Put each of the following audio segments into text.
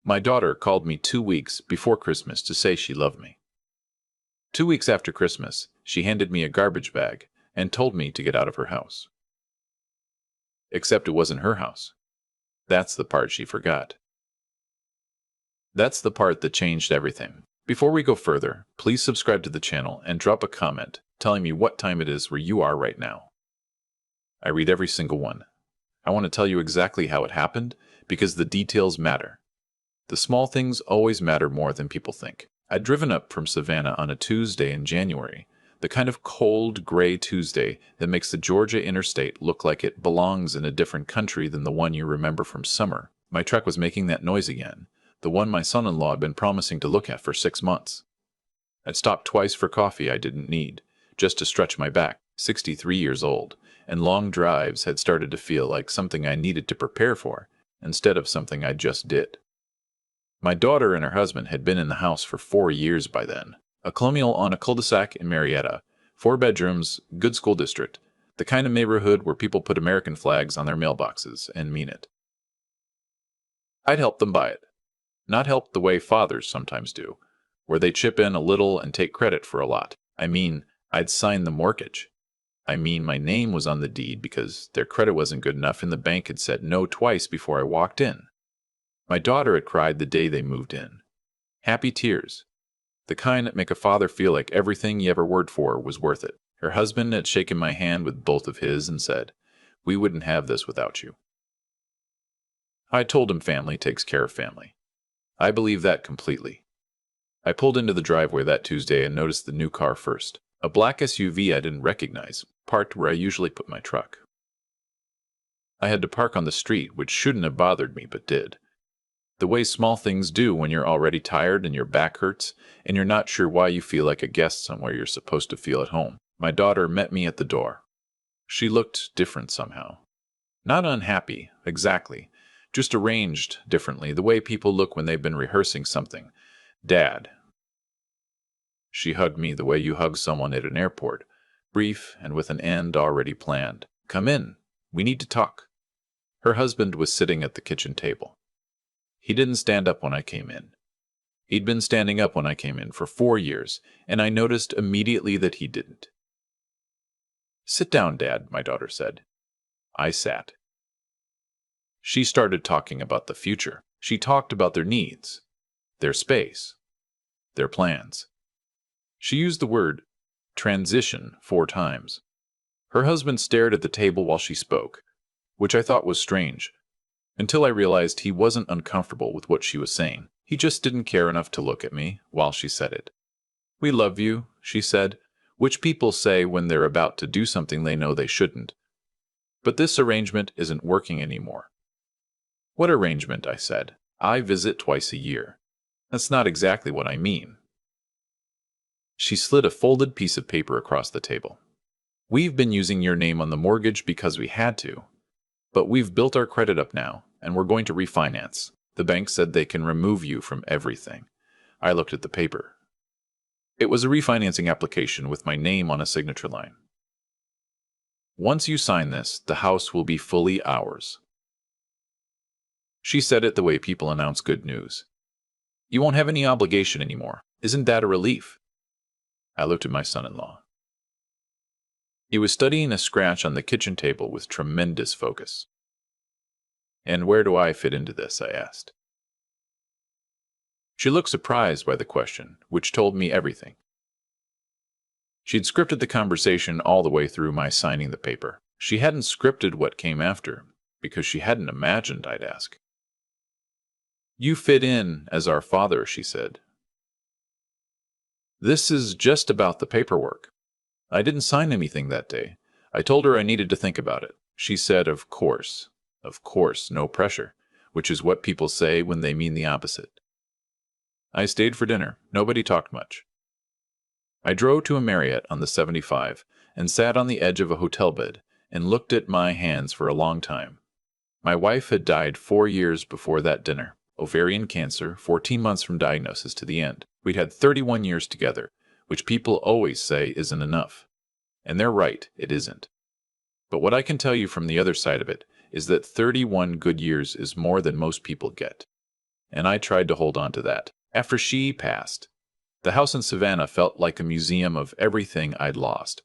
My daughter called me 2 weeks before Christmas to say she loved me. 2 weeks after Christmas, she handed me a garbage bag and told me to get out of her house. Except it wasn't her house. That's the part she forgot. That's the part that changed everything. Before we go further, please subscribe to the channel and drop a comment telling me what time it is where you are right now. I read every single one. I want to tell you exactly how it happened because the details matter. The small things always matter more than people think. I'd driven up from Savannah on a Tuesday in January, the kind of cold, gray Tuesday that makes the Georgia interstate look like it belongs in a different country than the one you remember from summer. My truck was making that noise again, the one my son-in-law had been promising to look at for 6 months. I'd stopped twice for coffee I didn't need, just to stretch my back, 63 years old, and long drives had started to feel like something I needed to prepare for, instead of something I just did. My daughter and her husband had been in the house for 4 years by then. A colonial on a cul-de-sac in Marietta, 4 bedrooms, good school district, the kind of neighborhood where people put American flags on their mailboxes and mean it. I'd help them buy it. Not help the way fathers sometimes do, where they chip in a little and take credit for a lot. I mean, I'd sign the mortgage. I mean, my name was on the deed because their credit wasn't good enough and the bank had said no twice before I walked in. My daughter had cried the day they moved in. Happy tears. The kind that make a father feel like everything he ever worked for was worth it. Her husband had shaken my hand with both of his and said, "We wouldn't have this without you." I told him family takes care of family. I believe that completely. I pulled into the driveway that Tuesday and noticed the new car first. A black SUV I didn't recognize, parked where I usually put my truck. I had to park on the street, which shouldn't have bothered me, but did. The way small things do when you're already tired and your back hurts, and you're not sure why you feel like a guest somewhere you're supposed to feel at home. My daughter met me at the door. She looked different somehow. Not unhappy, exactly, just arranged differently, the way people look when they've been rehearsing something. Dad. She hugged me the way you hug someone at an airport, brief and with an end already planned. "Come in. We need to talk." Her husband was sitting at the kitchen table. He didn't stand up when I came in. He'd been standing up when I came in for 4 years, and I noticed immediately that he didn't. "Sit down, Dad," my daughter said. I sat. She started talking about the future. She talked about their needs, their space, their plans. She used the word transition 4 times. Her husband stared at the table while she spoke, which I thought was strange, until I realized he wasn't uncomfortable with what she was saying. He just didn't care enough to look at me while she said it. "We love you," she said, which people say when they're about to do something they know they shouldn't. "But this arrangement isn't working anymore." "What arrangement?" I said. "I visit twice a year." "That's not exactly what I mean." She slid a folded piece of paper across the table. "We've been using your name on the mortgage because we had to. But we've built our credit up now, and we're going to refinance. The bank said they can remove you from everything." I looked at the paper. It was a refinancing application with my name on a signature line. "Once you sign this, the house will be fully ours." She said it the way people announce good news. "You won't have any obligation anymore. Isn't that a relief?" I looked at my son-in-law. He was studying a scratch on the kitchen table with tremendous focus. "And where do I fit into this?" I asked. She looked surprised by the question, which told me everything. She'd scripted the conversation all the way through my signing the paper. She hadn't scripted what came after, because she hadn't imagined I'd ask. "You fit in as our father," she said. "This is just about the paperwork. I didn't sign anything that day. I told her I needed to think about it. She said, of course, no pressure," which is what people say when they mean the opposite. I stayed for dinner. Nobody talked much. I drove to a Marriott on the 75 and sat on the edge of a hotel bed and looked at my hands for a long time. My wife had died 4 years before that dinner. Ovarian cancer, 14 months from diagnosis to the end. We'd had 31 years together, which people always say isn't enough. And they're right, it isn't. But what I can tell you from the other side of it is that 31 good years is more than most people get. and I tried to hold on to that. After she passed, the house in Savannah felt like a museum of everything I'd lost.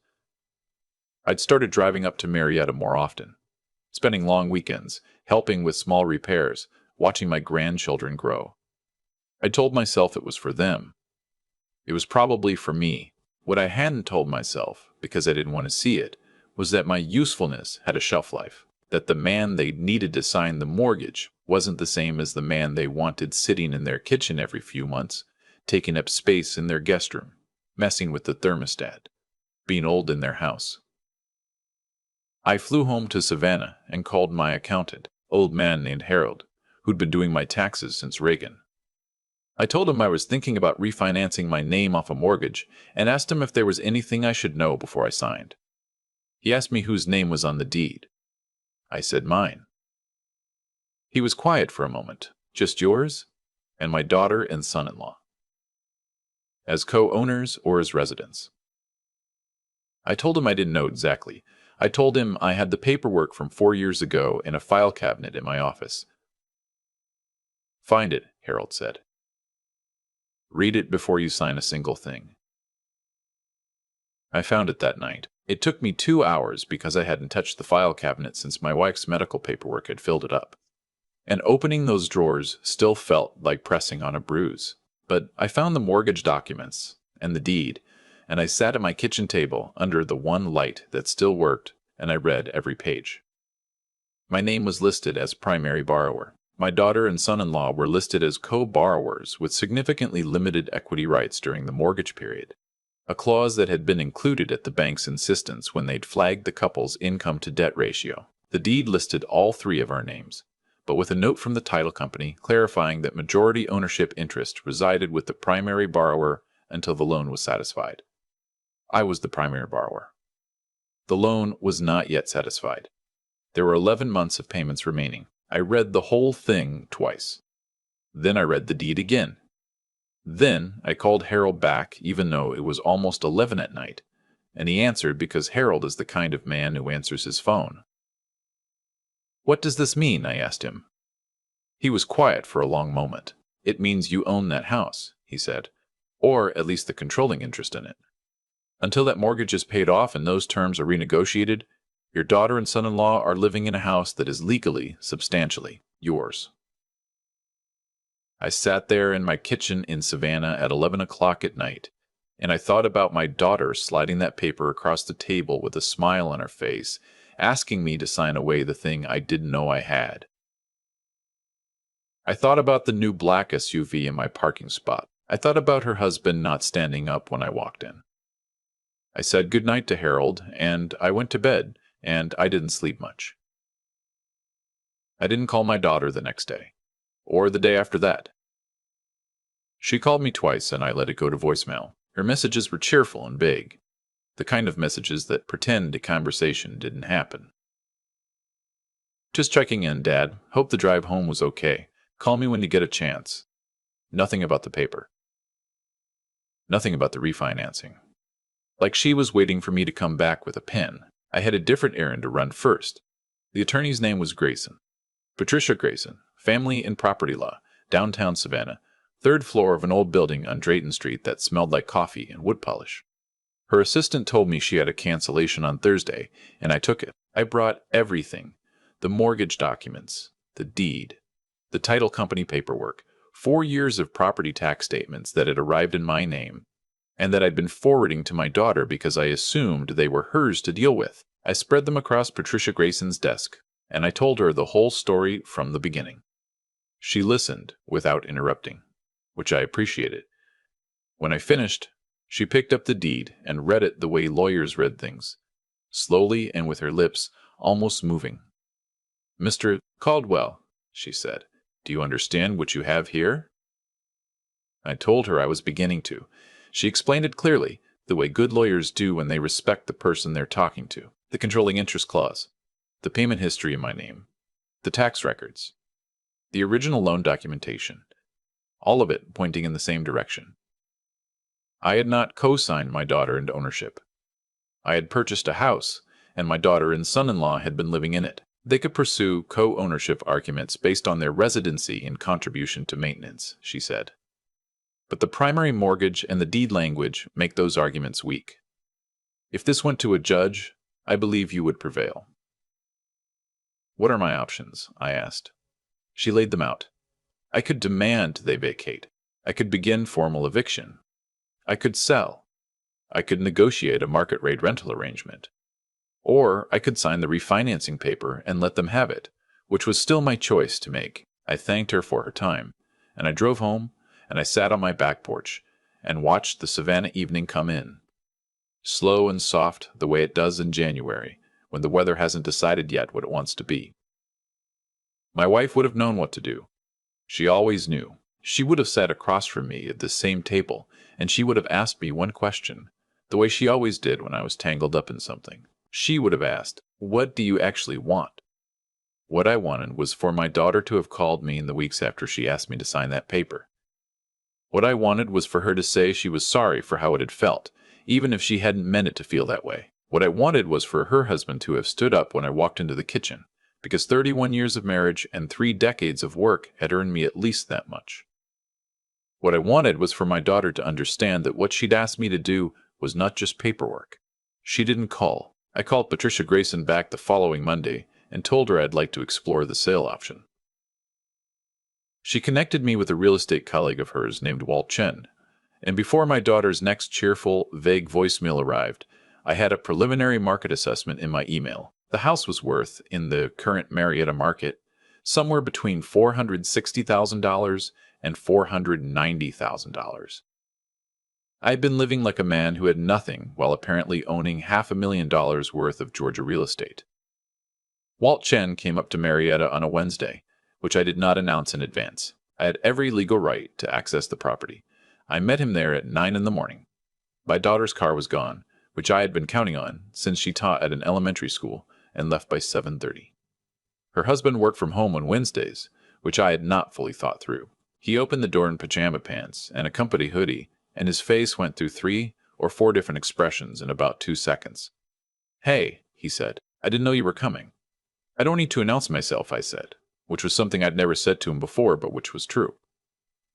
I'd started driving up to Marietta more often, spending long weekends, helping with small repairs, watching my grandchildren grow. I told myself it was for them. It was probably for me. What I hadn't told myself, because I didn't want to see it, was that my usefulness had a shelf life, that the man they needed to sign the mortgage wasn't the same as the man they wanted sitting in their kitchen every few months, taking up space in their guest room, messing with the thermostat, being old in their house. I flew home to Savannah and called my accountant, old man named Harold, who'd been doing my taxes since Reagan. I told him I was thinking about refinancing my name off a mortgage and asked him if there was anything I should know before I signed. He asked me whose name was on the deed. I said mine. He was quiet for a moment. Just yours and my daughter and son-in-law. As co-owners or as residents? I told him I didn't know exactly. I told him I had the paperwork from 4 years ago in a file cabinet in my office. Find it, Harold said. Read it before you sign a single thing. I found it that night. It took me 2 hours because I hadn't touched the file cabinet since my wife's medical paperwork had filled it up. And opening those drawers still felt like pressing on a bruise. But I found the mortgage documents and the deed, and I sat at my kitchen table under the one light that still worked, and I read every page. My name was listed as primary borrower. My daughter and son-in-law were listed as co-borrowers with significantly limited equity rights during the mortgage period, a clause that had been included at the bank's insistence when they'd flagged the couple's income-to-debt ratio. The deed listed all 3 of our names, but with a note from the title company clarifying that majority ownership interest resided with the primary borrower until the loan was satisfied. I was the primary borrower. The loan was not yet satisfied. There were 11 months of payments remaining. I read the whole thing twice. Then I read the deed again. Then I called Harold back even though it was almost 11 at night, and he answered because Harold is the kind of man who answers his phone. What does this mean? I asked him. He was quiet for a long moment. It means you own that house, he said, or at least the controlling interest in it. Until that mortgage is paid off and those terms are renegotiated, your daughter and son-in-law are living in a house that is legally, substantially, yours. I sat there in my kitchen in Savannah at 11 o'clock at night, and I thought about my daughter sliding that paper across the table with a smile on her face, asking me to sign away the thing I didn't know I had. I thought about the new black SUV in my parking spot. I thought about her husband not standing up when I walked in. I said goodnight to Harold, and I went to bed, and I didn't sleep much. I didn't call my daughter the next day, or the day after that. She called me twice, and I let it go to voicemail. Her messages were cheerful and vague, the kind of messages that pretend a conversation didn't happen. Just checking in, Dad. Hope the drive home was okay. Call me when you get a chance. Nothing about the paper. Nothing about the refinancing. Like she was waiting for me to come back with a pen. I had a different errand to run first. The attorney's name was Grayson. Patricia Grayson, family and property law, downtown Savannah, 3rd floor of an old building on Drayton Street that smelled like coffee and wood polish. Her assistant told me she had a cancellation on Thursday, and I took it. I brought everything. The mortgage documents, the deed, the title company paperwork, 4 years of property tax statements that had arrived in my name, and that I'd been forwarding to my daughter because I assumed they were hers to deal with. I spread them across Patricia Grayson's desk, and I told her the whole story from the beginning. She listened without interrupting, which I appreciated. When I finished, she picked up the deed and read it the way lawyers read things, slowly and with her lips almost moving. "Mr. Caldwell," she said, "do you understand what you have here?" I told her I was beginning to. She explained it clearly, the way good lawyers do when they respect the person they're talking to. The controlling interest clause, the payment history in my name, the tax records, the original loan documentation, all of it pointing in the same direction. I had not co-signed my daughter into ownership. I had purchased a house, and my daughter and son-in-law had been living in it. They could pursue co-ownership arguments based on their residency and contribution to maintenance, she said. But the primary mortgage and the deed language make those arguments weak. If this went to a judge, I believe you would prevail. What are my options? I asked. She laid them out. I could demand they vacate. I could begin formal eviction. I could sell. I could negotiate a market rate rental arrangement. Or I could sign the refinancing paper and let them have it, which was still my choice to make. I thanked her for her time, and I drove home, and I sat on my back porch and watched the Savannah evening come in. Slow and soft, the way it does in January, when the weather hasn't decided yet what it wants to be. My wife would have known what to do. She always knew. She would have sat across from me at the same table, and she would have asked me one question, the way she always did when I was tangled up in something. She would have asked, "What do you actually want?" What I wanted was for my daughter to have called me in the weeks after she asked me to sign that paper. What I wanted was for her to say she was sorry for how it had felt, even if she hadn't meant it to feel that way. What I wanted was for her husband to have stood up when I walked into the kitchen, because 31 years of marriage and 3 decades of work had earned me at least that much. What I wanted was for my daughter to understand that what she'd asked me to do was not just paperwork. She didn't call. I called Patricia Grayson back the following Monday and told her I'd like to explore the sale option. She connected me with a real estate colleague of hers named Walt Chen, and before my daughter's next cheerful, vague voicemail arrived, I had a preliminary market assessment in my email. The house was worth, in the current Marietta market, somewhere between $460,000 and $490,000. I had been living like a man who had nothing while apparently owning $500,000 worth of Georgia real estate. Walt Chen came up to Marietta on a Wednesday, which I did not announce in advance. I had every legal right to access the property. I met him there at 9 in the morning. My daughter's car was gone, which I had been counting on since she taught at an elementary school and left by 7:30. Her husband worked from home on Wednesdays, which I had not fully thought through. He opened the door in pajama pants and a company hoodie, and his face went through 3 or 4 different expressions in about 2 seconds. "Hey," he said, "I didn't know you were coming." "I don't need to announce myself," I said, which was something I'd never said to him before, but which was true.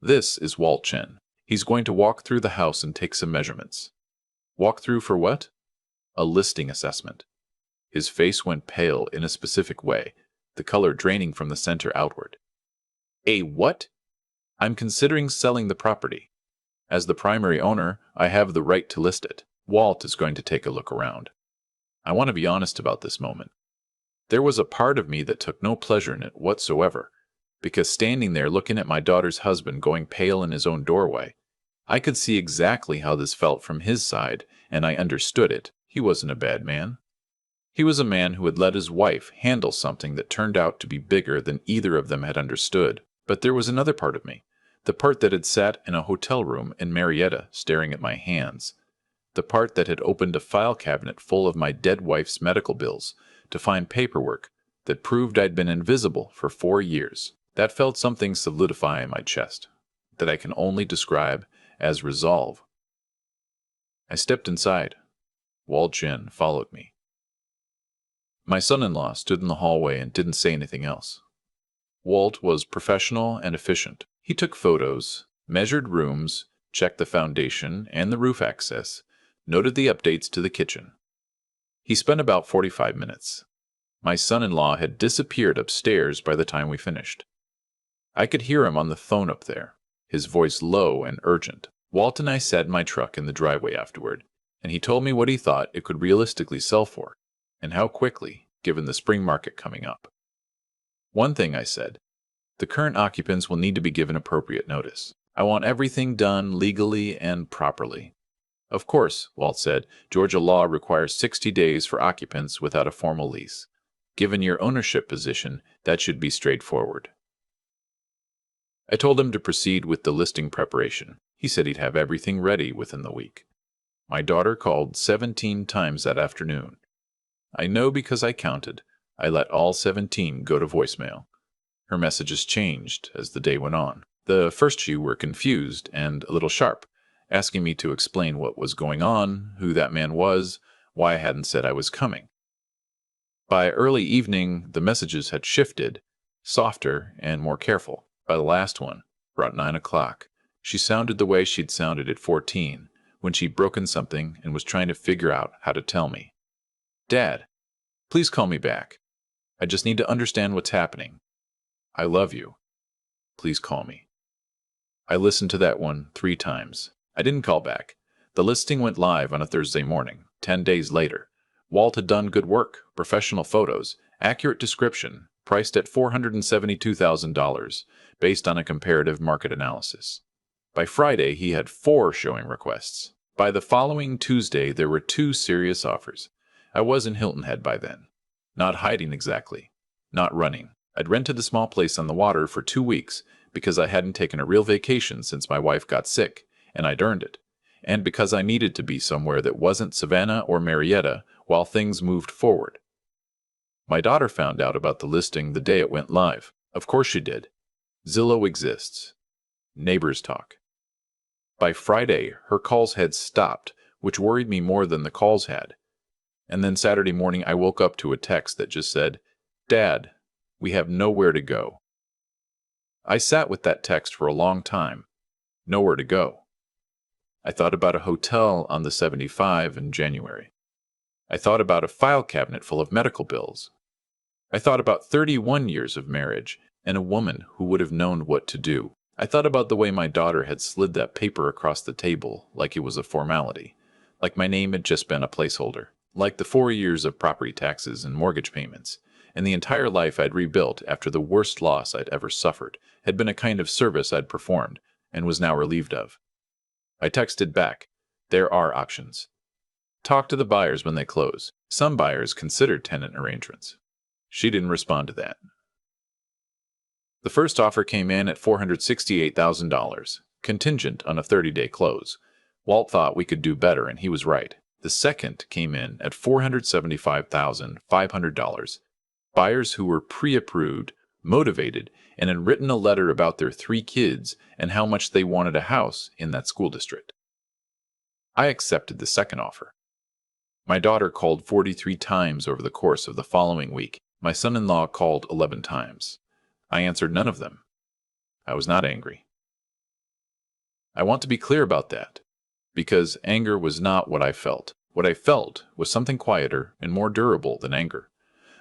"This is Walt Chen. He's going to walk through the house and take some measurements." "Walk through for what?" "A listing assessment." His face went pale in a specific way, the color draining from the center outward. "A what?" "I'm considering selling the property. As the primary owner, I have the right to list it. Walt is going to take a look around." I want to be honest about this moment. There was a part of me that took no pleasure in it whatsoever, because standing there looking at my daughter's husband going pale in his own doorway, I could see exactly how this felt from his side, and I understood it. He wasn't a bad man. He was a man who had let his wife handle something that turned out to be bigger than either of them had understood. But there was another part of me, the part that had sat in a hotel room in Marietta staring at my hands, the part that had opened a file cabinet full of my dead wife's medical bills to find paperwork that proved I'd been invisible for 4 years. That felt something solidify in my chest, that I can only describe as resolve. I stepped inside. Walt Chen followed me. My son-in-law stood in the hallway and didn't say anything else. Walt was professional and efficient. He took photos, measured rooms, checked the foundation and the roof access, noted the updates to the kitchen. He spent about 45 minutes. My son-in-law had disappeared upstairs by the time we finished. I could hear him on the phone up there, his voice low and urgent. Walt and I sat in my truck in the driveway afterward, and he told me what he thought it could realistically sell for, and how quickly, given the spring market coming up. "One thing," I said, "the current occupants will need to be given appropriate notice. I want everything done legally and properly." "Of course," Walt said, "Georgia law requires 60 days for occupants without a formal lease. Given your ownership position, that should be straightforward." I told him to proceed with the listing preparation. He said he'd have everything ready within the week. My daughter called 17 times that afternoon. I know because I counted. I let all 17 go to voicemail. Her messages changed as the day went on. The first few were confused and a little sharp, asking me to explain what was going on, who that man was, why I hadn't said I was coming. By early evening, the messages had shifted, softer and more careful. By the last one, about 9 o'clock, she sounded the way she'd sounded at 14, when she'd broken something and was trying to figure out how to tell me. Dad, please call me back. I just need to understand what's happening. I love you. Please call me. I listened to that one 3 times. I didn't call back. The listing went live on a Thursday morning, 10 days later. Walt had done good work, professional photos, accurate description, priced at $472,000, based on a comparative market analysis. By Friday, he had 4 showing requests. By the following Tuesday, there were 2 serious offers. I was in Hilton Head by then. Not hiding exactly. Not running. I'd rented the small place on the water for 2 weeks because I hadn't taken a real vacation since my wife got sick, and I'd earned it. And because I needed to be somewhere that wasn't Savannah or Marietta while things moved forward. My daughter found out about the listing the day it went live. Of course she did. Zillow exists. Neighbors talk. By Friday, her calls had stopped, which worried me more than the calls had. And then Saturday morning, I woke up to a text that just said, "Dad, we have nowhere to go." I sat with that text for a long time. Nowhere to go. I thought about a hotel on the 75 in January. I thought about a file cabinet full of medical bills. I thought about 31 years of marriage and a woman who would have known what to do. I thought about the way my daughter had slid that paper across the table like it was a formality, like my name had just been a placeholder, like the 4 years of property taxes and mortgage payments, and the entire life I'd rebuilt after the worst loss I'd ever suffered had been a kind of service I'd performed and was now relieved of. I texted back, "There are options. Talk to the buyers when they close. Some buyers considered tenant arrangements." She didn't respond to that. The first offer came in at $468,000, contingent on a 30-day close. Walt thought we could do better, and he was right. The second came in at $475,500. Buyers who were pre-approved, motivated, and had written a letter about their 3 kids and how much they wanted a house in that school district. I accepted the second offer. My daughter called 43 times over the course of the following week. My son-in-law called 11 times. I answered none of them. I was not angry. I want to be clear about that, because anger was not what I felt. What I felt was something quieter and more durable than anger.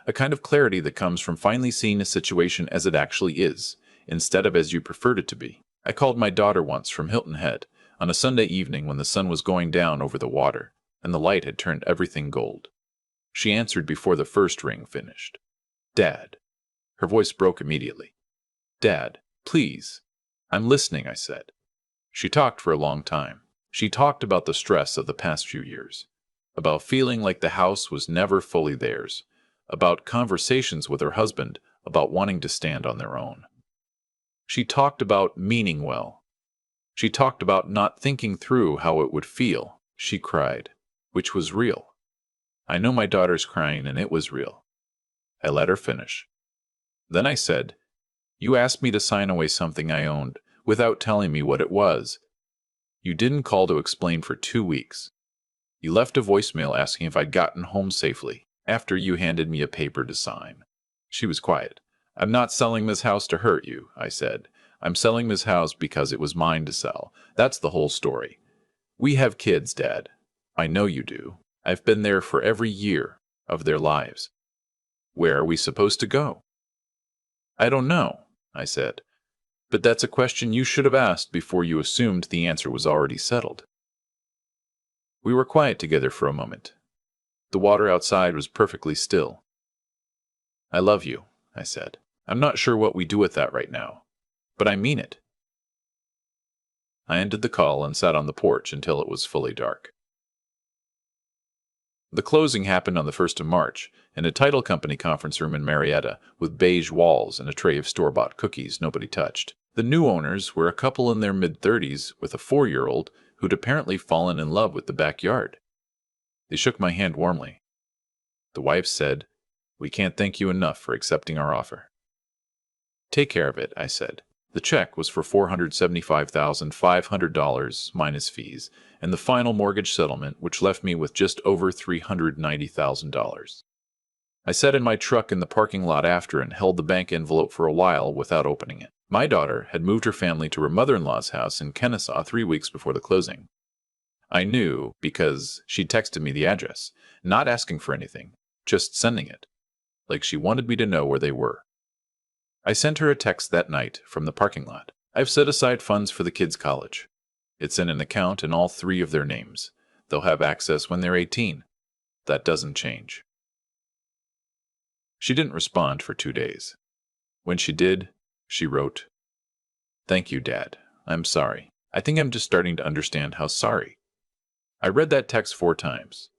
A kind of clarity that comes from finally seeing a situation as it actually is, instead of as you preferred it to be. I called my daughter once from Hilton Head on a Sunday evening when the sun was going down over the water, and the light had turned everything gold. She answered before the first ring finished. "Dad." Her voice broke immediately. "Dad, please." "I'm listening," I said. She talked for a long time. She talked about the stress of the past few years, about feeling like the house was never fully theirs, about conversations with her husband about wanting to stand on their own. She talked about meaning well. She talked about not thinking through how it would feel. She cried, which was real. I know my daughter's crying, and it was real. I let her finish. Then I said, "You asked me to sign away something I owned without telling me what it was. You didn't call to explain for 2 weeks. You left a voicemail asking if I'd gotten home safely after you handed me a paper to sign." She was quiet. "I'm not selling this house to hurt you," I said. "I'm selling this house because it was mine to sell. That's the whole story. We have kids, Dad. I know you do. I've been there for every year of their lives. Where are we supposed to go?" "I don't know," I said. "But that's a question you should have asked before you assumed the answer was already settled." We were quiet together for a moment. The water outside was perfectly still. "I love you," I said. "I'm not sure what we do with that right now, but I mean it." I ended the call and sat on the porch until it was fully dark. The closing happened on the 1st of March, in a title company conference room in Marietta, with beige walls and a tray of store-bought cookies nobody touched. The new owners were a couple in their mid-30s with a 4-year-old who'd apparently fallen in love with the backyard. They shook my hand warmly. The wife said, "We can't thank you enough for accepting our offer." "Take care of it," I said. The check was for $475,500 minus fees, and the final mortgage settlement, which left me with just over $390,000. I sat in my truck in the parking lot after and held the bank envelope for a while without opening it. My daughter had moved her family to her mother-in-law's house in Kennesaw 3 weeks before the closing. I knew because she texted me the address, not asking for anything, just sending it, like she wanted me to know where they were. I sent her a text that night from the parking lot. I've set aside funds for the kids' college. It's in an account in all 3 of their names. They'll have access when they're 18. That doesn't change. She didn't respond for 2 days. When she did, she wrote, "Thank you, Dad. I'm sorry. I think I'm just starting to understand how sorry." I read that text 4 times.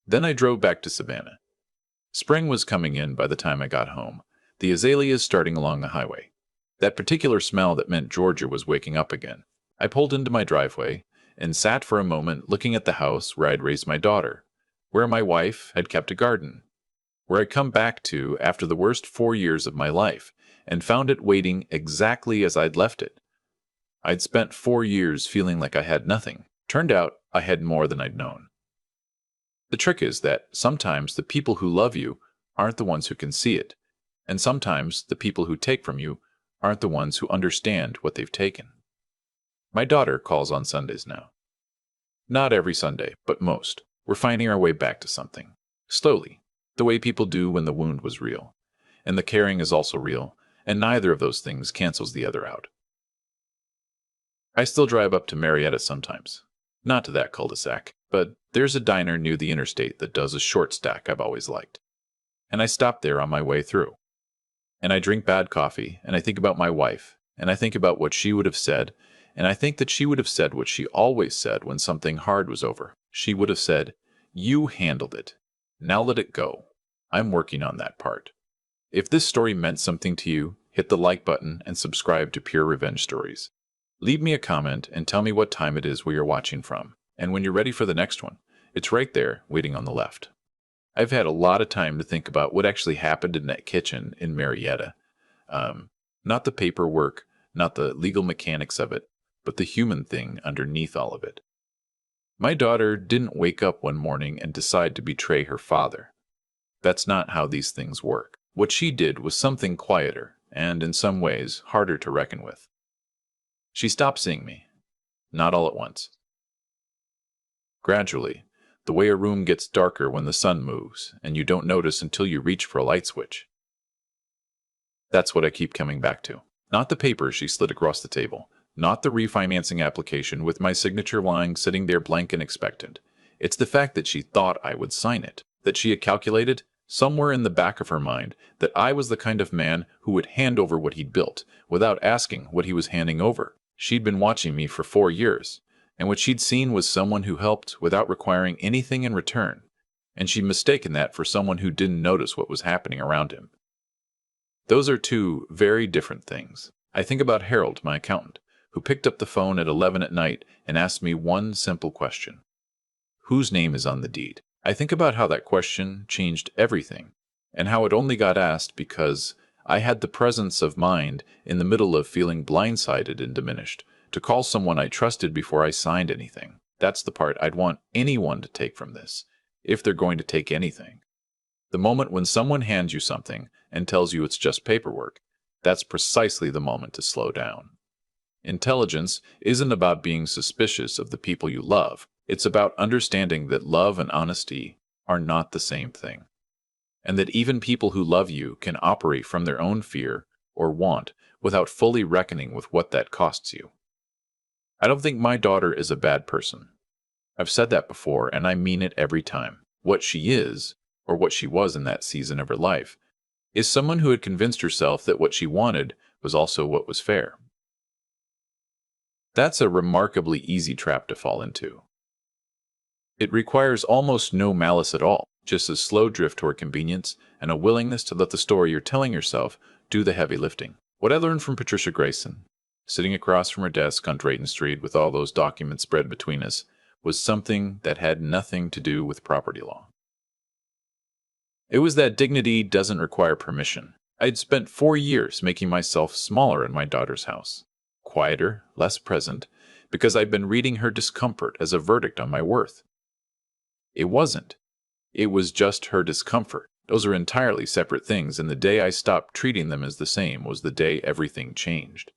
Then I drove back to Savannah. Spring was coming in by the time I got home, the azaleas starting along the highway. That particular smell that meant Georgia was waking up again. I pulled into my driveway and sat for a moment looking at the house where I'd raised my daughter, where my wife had kept a garden, where I'd come back to after the worst 4 years of my life and found it waiting exactly as I'd left it. I'd spent 4 years feeling like I had nothing. Turned out I had more than I'd known. The trick is that sometimes the people who love you aren't the ones who can see it, and sometimes the people who take from you aren't the ones who understand what they've taken. My daughter calls on Sundays now. Not every Sunday, but most. We're finding our way back to something. Slowly, the way people do when the wound was real. And the caring is also real, and neither of those things cancels the other out. I still drive up to Marietta sometimes. Not to that cul-de-sac, but there's a diner near the interstate that does a short stack I've always liked. And I stop there on my way through. And I drink bad coffee, and I think about my wife, and I think about what she would have said, and I think that she would have said what she always said when something hard was over. She would have said, "You handled it. Now let it go. I'm working on that part." If this story meant something to you, hit the like button and subscribe to Pure Revenge Stories. Leave me a comment and tell me what time it is where you're watching from, and when you're ready for the next one. It's right there, waiting on the left. I've had a lot of time to think about what actually happened in that kitchen in Marietta. Not the paperwork, not the legal mechanics of it, but the human thing underneath all of it. My daughter didn't wake up one morning and decide to betray her father. That's not how these things work. What she did was something quieter, and in some ways harder to reckon with. She stopped seeing me, not all at once. Gradually, the way a room gets darker when the sun moves, and you don't notice until you reach for a light switch. That's what I keep coming back to. Not the paper she slid across the table, not the refinancing application with my signature lying sitting there blank and expectant. It's the fact that she thought I would sign it, that she had calculated, somewhere in the back of her mind, that I was the kind of man who would hand over what he'd built, without asking what he was handing over. She'd been watching me for 4 years, and what she'd seen was someone who helped without requiring anything in return, and she'd mistaken that for someone who didn't notice what was happening around him. Those are 2 very different things. I think about Harold, my accountant, who picked up the phone at 11 at night and asked me one simple question. Whose name is on the deed? I think about how that question changed everything, and how it only got asked because I had the presence of mind in the middle of feeling blindsided and diminished to call someone I trusted before I signed anything. That's the part I'd want anyone to take from this, if they're going to take anything. The moment when someone hands you something and tells you it's just paperwork, that's precisely the moment to slow down. Intelligence isn't about being suspicious of the people you love. It's about understanding that love and honesty are not the same thing, and that even people who love you can operate from their own fear or want without fully reckoning with what that costs you. I don't think my daughter is a bad person. I've said that before, and I mean it every time. What she is, or what she was in that season of her life, is someone who had convinced herself that what she wanted was also what was fair. That's a remarkably easy trap to fall into. It requires almost no malice at all, just a slow drift toward convenience and a willingness to let the story you're telling yourself do the heavy lifting. What I learned from Patricia Grayson, sitting across from her desk on Drayton Street with all those documents spread between us, was something that had nothing to do with property law. It was that dignity doesn't require permission. I'd spent 4 years making myself smaller in my daughter's house, quieter, less present, because I'd been reading her discomfort as a verdict on my worth. It wasn't. It was just her discomfort. Those are entirely separate things, and the day I stopped treating them as the same was the day everything changed.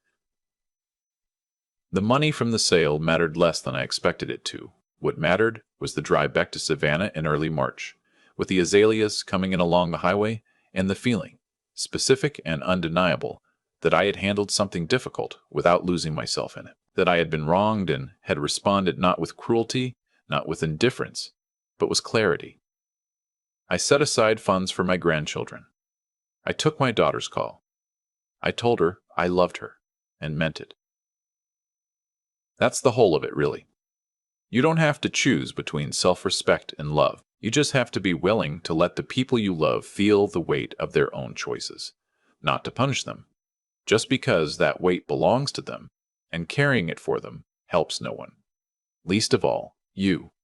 The money from the sale mattered less than I expected it to. What mattered was the drive back to Savannah in early March, with the azaleas coming in along the highway, and the feeling, specific and undeniable, that I had handled something difficult without losing myself in it, that I had been wronged and had responded not with cruelty, not with indifference, but with clarity. I set aside funds for my grandchildren. I took my daughter's call. I told her I loved her, and meant it. That's the whole of it, really. You don't have to choose between self-respect and love. You just have to be willing to let the people you love feel the weight of their own choices, not to punish them, just because that weight belongs to them, and carrying it for them helps no one. Least of all, you.